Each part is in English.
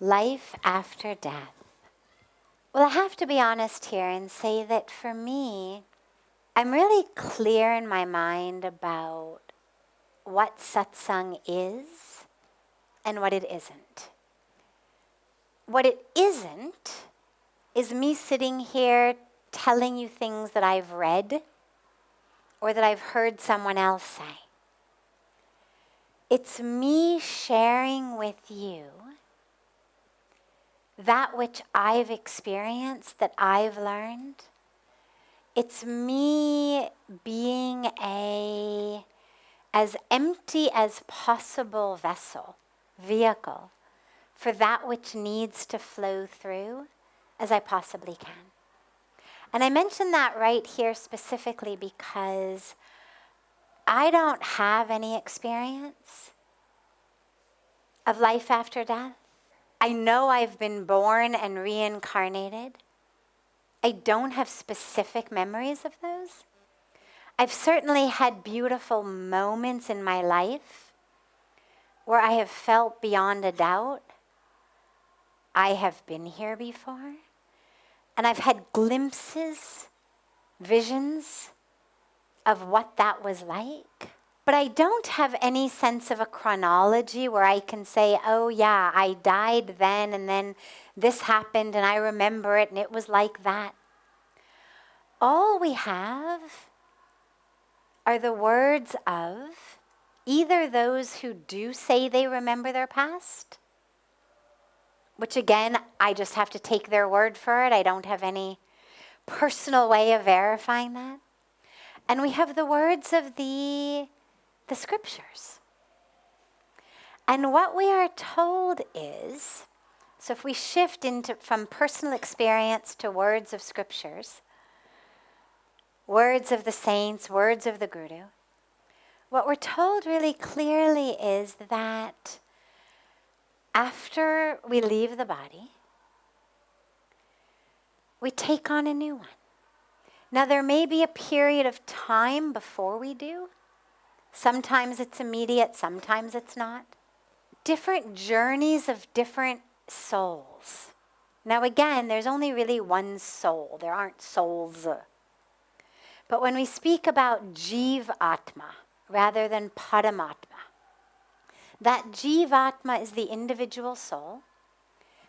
Life after death. Well, I have to be honest here and say that for me, I'm really clear in my mind about what satsang is and what it isn't. What it isn't is me sitting here telling you things that I've read or that I've heard someone else say. It's me sharing with you that which I've experienced, that I've learned. It's me being as empty as possible vehicle, for that which needs to flow through as I possibly can. And I mention that right here specifically because I don't have any experience of life after death. I know I've been born and reincarnated. I don't have specific memories of those. I've certainly had beautiful moments in my life where I have felt beyond a doubt I have been here before. And I've had glimpses, visions of what that was like. But I don't have any sense of a chronology where I can say, oh yeah, I died then and then this happened and I remember it and it was like that. All we have are the words of either those who do say they remember their past, which again, I just have to take their word for it. I don't have any personal way of verifying that. And we have the words of the scriptures. And what we are told is, so if we shift from personal experience to words of scriptures, words of the saints, words of the Guru, what we're told really clearly is that after we leave the body, we take on a new one. Now, there may be a period of time before we do. Sometimes it's immediate, sometimes it's not. Different journeys of different souls. Now, again, there's only really one soul. There aren't souls. But when we speak about Jiva Atma rather than Paramatma, that Jivatma is the individual soul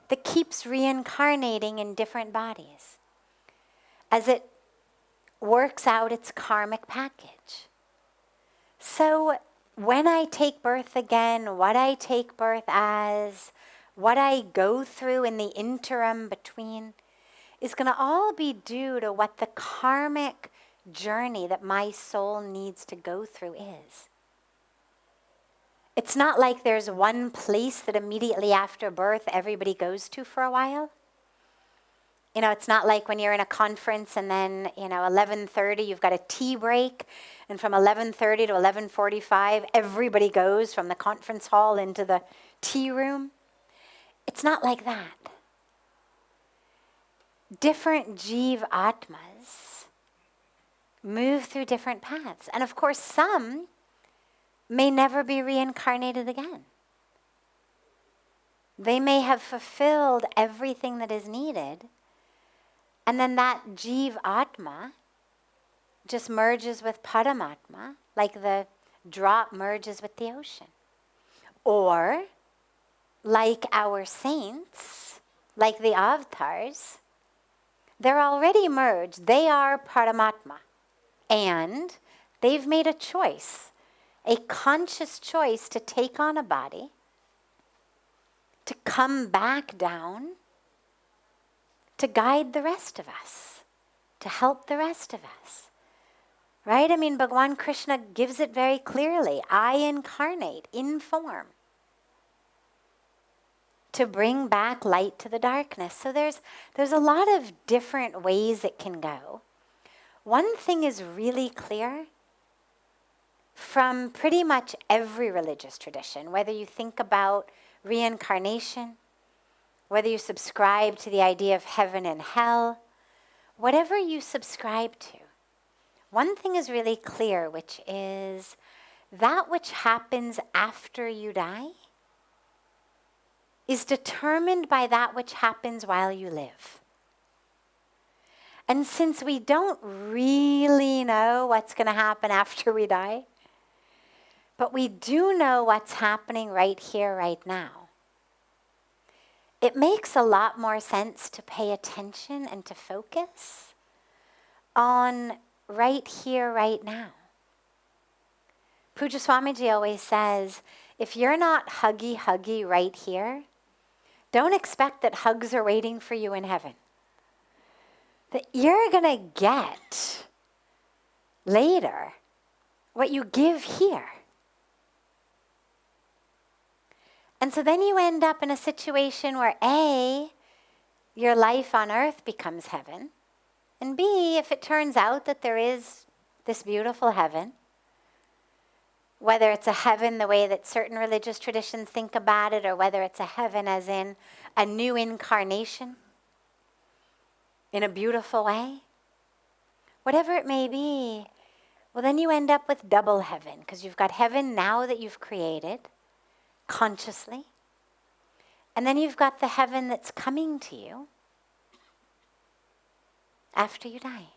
that keeps reincarnating in different bodies as it works out its karmic package. So when I take birth again, what I take birth as, what I go through in the interim between is going to all be due to what the karmic journey that my soul needs to go through is. It's not like there's one place that immediately after birth everybody goes to for a while. You know, it's not like when you're in a conference and then, 11:30 you've got a tea break, and from 11:30 to 11:45 everybody goes from the conference hall into the tea room. It's not like that. Different Jiva Atmas move through different paths. And of course, some may never be reincarnated again. They may have fulfilled everything that is needed, and then that Jiva Atma just merges with Paramatma, like the drop merges with the ocean. Or, like our saints, like the avatars, they're already merged. They are Paramatma. And they've made a choice, a conscious choice to take on a body, to come back down, to guide the rest of us, to help the rest of us. Right? I mean, Bhagavan Krishna gives it very clearly. I incarnate in form to bring back light to the darkness. So there's a lot of different ways it can go. One thing is really clear from pretty much every religious tradition, whether you think about reincarnation, whether you subscribe to the idea of heaven and hell, whatever you subscribe to, one thing is really clear, which is that which happens after you die is determined by that which happens while you live. And since we don't really know what's going to happen after we die, but we do know what's happening right here, right now, it makes a lot more sense to pay attention and to focus on right here, right now. Puja Swamiji always says, if you're not huggy right here, don't expect that hugs are waiting for you in heaven. That you're going to get later what you give here. And so then you end up in a situation where A, your life on earth becomes heaven, and B, if it turns out that there is this beautiful heaven, whether it's a heaven the way that certain religious traditions think about it, or whether it's a heaven as in a new incarnation in a beautiful way, whatever it may be, well, then you end up with double heaven, because you've got heaven now that you've created consciously, and then you've got the heaven that's coming to you after you die.